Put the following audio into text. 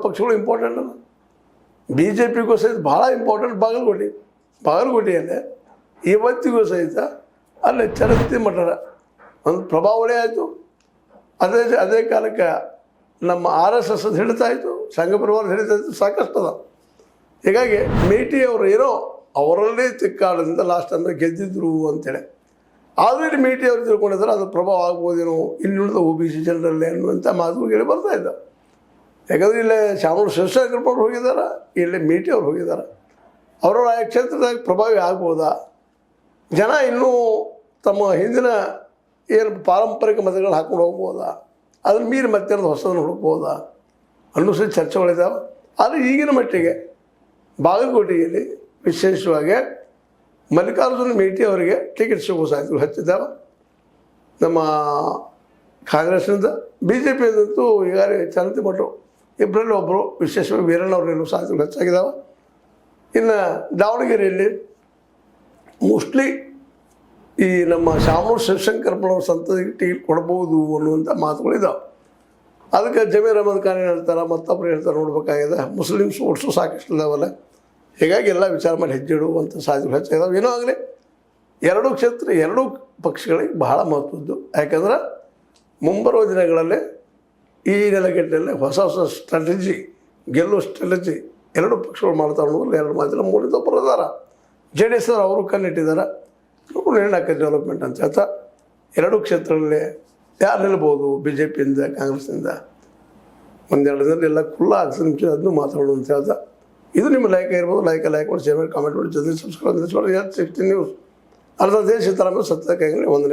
ಪಕ್ಷಗಳು ಇಂಪಾರ್ಟೆಂಟ್ ಅಲ್ಲ. BJPಗೂ ಸಹಿತ ಭಾಳ ಇಂಪಾರ್ಟೆಂಟ್ ಬಾಗಲಕೋಟೆಯಲ್ಲೇ ಇವತ್ತಿಗೂ ಸಹಿತ ಅಲ್ಲಿ ಚಲಂತಿ ಮಠದ ಒಂದು ಪ್ರಭಾವಳೆ ಆಯಿತು. ಅದೇ ಕಾಲಕ್ಕೆ ನಮ್ಮ RSS ಅದು ಹಿಡಿತಾ ಇತ್ತು, ಸಂಘ ಪರಿವಾರ ಹಿಡಿತಾ ಇತ್ತು, ಸಾಕಷ್ಟು ಅದ. ಹೀಗಾಗಿ ಮೇಟಿ ಅವರು ಏನೋ ಅವರಲ್ಲೇ ತಿಕ್ಕಾಡದಿಂದ ಲಾಸ್ಟ್ ಅಂದರೆ ಗೆದ್ದಿದ್ರು ಅಂತೇಳಿ. ಆದರೂ ಇಲ್ಲಿ ಮೇಟಿ ಅವರು ತಿಳ್ಕೊಂಡಿದ್ದಾರೆ ಅದು ಪ್ರಭಾವ ಆಗ್ಬೋದೇನೋ ಇನ್ನುಳಿದ OBC ಜನರಲ್ಲೇ ಅನ್ನುವಂಥ ಮಾತುಗಳು ಹೇಳಿ ಬರ್ತಾ ಇದ್ದ. ಯಾಕಂದರೆ ಇಲ್ಲೇ ಶಾಮನೂರು ಶಿವಶಂಕರಪ್ಪವ್ರು ಹೋಗಿದ್ದಾರೆ, ಇಲ್ಲಿ ಮೇಟಿ ಅವ್ರು ಹೋಗಿದ್ದಾರೆ. ಅವರವರ ಆಯಾ ಕ್ಷೇತ್ರದಾಗ ಪ್ರಭಾವಿ ಆಗ್ಬೋದಾ, ಜನ ಇನ್ನೂ ತಮ್ಮ ಹಿಂದಿನ ಏನು ಪಾರಂಪರಿಕ ಮತಗಳು ಹಾಕ್ಕೊಂಡು ಹೋಗ್ಬೋದಾ, ಅದನ್ನು ಮೀರಿ ಮತ್ತೇನದು ಹೊಸದನ್ನು ಹುಡುಕ್ಬೋದಾ ಅನ್ನೋ ಸಹ ಚರ್ಚೆಗಳಿದ್ದಾವೆ. ಆದರೆ ಈಗಿನ ಮಟ್ಟಿಗೆ ಬಾಗಲಕೋಟೆಯಲ್ಲಿ ವಿಶೇಷವಾಗಿ ಮಲ್ಲಿಕಾರ್ಜುನ ಮೇಟಿ ಅವರಿಗೆ ಟಿಕೆಟ್ ಸಿಗುವ ಸಾಧ್ಯತೆಗಳು ಹೆಚ್ಚಿದ್ದಾವೆ. ನಮ್ಮ ಕಾಂಗ್ರೆಸ್ನಿಂದ BJPಯಂತೂ ಈಗಾಗಲೇ ಚಲಂತಿ ಮಠರು ಇಬ್ಬರಲ್ಲಿ ಒಬ್ಬರು ವಿಶೇಷವಾಗಿ ವೀರಣ್ಣ ಅವರು ನಿಲ್ಲುವ ಸಾಧ್ಯತೆಗಳು ಹೆಚ್ಚಾಗಿದ್ದಾವೆ. ಇನ್ನು ದಾವಣಗೆರೆಯಲ್ಲಿ ಮೋಸ್ಟ್ಲಿ ಈ ನಮ್ಮ ಶಾಮನೂರು ಶಿವಶಂಕರಪ್ಪನವ್ರ ಸಂತತಿಗೆ ಟಿಕೆಟ್ ಕೊಡ್ಬೋದು ಅನ್ನುವಂಥ ಮಾತುಗಳಿದ್ದಾವೆ. ಅದಕ್ಕೆ ಜಮೀರ್ ಅಹಮದ್ ಖಾನ್ ಹೇಳ್ತಾರೆ, ಮತ್ತೊಬ್ಬರು ಹೇಳ್ತಾರೆ, ನೋಡ್ಬೇಕಾಗಿದೆ. ಮುಸ್ಲಿಮ್ಸ್ ಓಟ್ಸು ಸಾಕಷ್ಟು ಇದಾವಲ್ಲ, ಹೀಗಾಗಿ ಎಲ್ಲ ವಿಚಾರ ಮಾಡಿ ಹೆಜ್ಜೆ ಇಡುವಂಥ ಸಾಧ್ಯತೆಗಳು ಹೆಚ್ಚಾಗಿದ್ದಾವೆ. ಏನೋ ಆಗಲಿ ಎರಡೂ ಪಕ್ಷಗಳಿಗೆ ಬಹಳ ಮಹತ್ವದ್ದು. ಯಾಕಂದ್ರೆ ಮುಂಬರುವ ದಿನಗಳಲ್ಲಿ ಈ ನೆಲಗಟ್ಟಲೆ ಹೊಸ ಸ್ಟ್ರಾಟಜಿ, ಗೆಲ್ಲುವ ಸ್ಟ್ರಾಟಜಿ ಎರಡೂ ಪಕ್ಷಗಳು ಮಾಡ್ತಾರೆ ಅನ್ನೋದ್ರಲ್ಲಿ ಎರಡು ಮಾತಿನ ಮೂಲಿದೊಬ್ಬರು ಇದ್ದಾರೆ. JDS ಅವರು ಕಣ್ಣಿಟ್ಟಿದ್ದಾರೆ. ನಿರ್ಣಾಯಕ ಡೆವಲಪ್ಮೆಂಟ್ ಅಂತ ಹೇಳ್ತಾ ಎರಡೂ ಕ್ಷೇತ್ರಗಳಲ್ಲಿ ಯಾರು ನಿಲ್ಬೋದು BJPಯಿಂದ ಕಾಂಗ್ರೆಸ್ನಿಂದ ಒಂದೆರಡು ದಿನದಲ್ಲಿ ಎಲ್ಲ ಕುಲ್ಲ ನಿಮಿಷ ಅದನ್ನು ಮಾತಾಡೋದು ಅಂತ ಹೇಳ್ತಾ, ಇದು ನಿಮ್ಮ ಲೈಕ್ ಇರ್ಬೋದು. ಲೈಕ್ ಮಾಡಿ, ಶೇರ್ ಮಾಡಿ, ಕಾಮೆಂಟ್ ಮಾಡಿ, ಜೊತೆ ಸಬ್ಸ್ಕ್ರೈಬ್ ಮಾಡಿ. 16 ನ್ಯೂಸ್ ಅರ್ಧ ದೇಶ ತರಮ ಸತ್ಯ ಕೈಗಳಲ್ಲಿ ವಂದನೆಗಳು.